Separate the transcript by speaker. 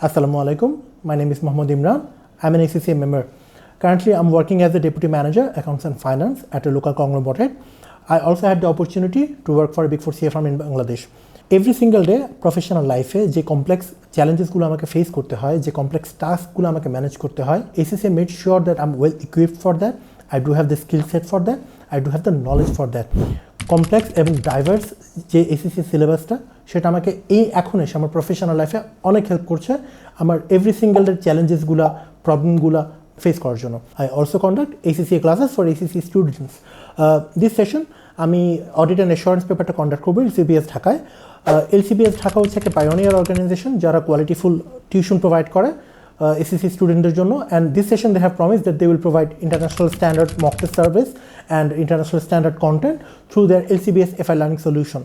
Speaker 1: Assalamu alaikum. My name is Mohammad Imran. I'm an ACCA member. Currently, I'm working as a Deputy Manager, Accounts and Finance at a local conglomerate. I also had the opportunity to work for a Big 4 CA firm in Bangladesh. Every single day, professional life, যে complex challenges গুলো আমাকে face করতে হয়, যে complex tasks গুলো আমাকে manage করতে হয়, ACCA made sure that I'm well equipped for that. I do have the skill set for that. I do have the knowledge for that. Complex এবং ডাইভার্স যে এসিসি সিলেবাসটা সেটা আমাকে এখন এসে আমার প্রফেশনাল লাইফে অনেক হেল্প করছে আমার এভরি সিঙ্গেল ডে চ্যালেঞ্জেসগুলো প্রবলেমগুলো ফেস করার জন্য। I also conduct ACCA classes for ACCA students. This session আমি অডিট অ্যান্ড অ্যাসুরেন্স পেপারটা কন্ডাক্ট করবো LCBS ঢাকায়। LCBS ঢাকা হচ্ছে একটা পায়োনিয়ার অর্গানাইজেশন যারা কোয়ালিটিফুল টিউশন প্রোভাইড করে ACCA স্টুডেন্টদের জন্য, and this session they have promised that they will provide international standard mock test service and international standard content through their LCBS FI learning solution.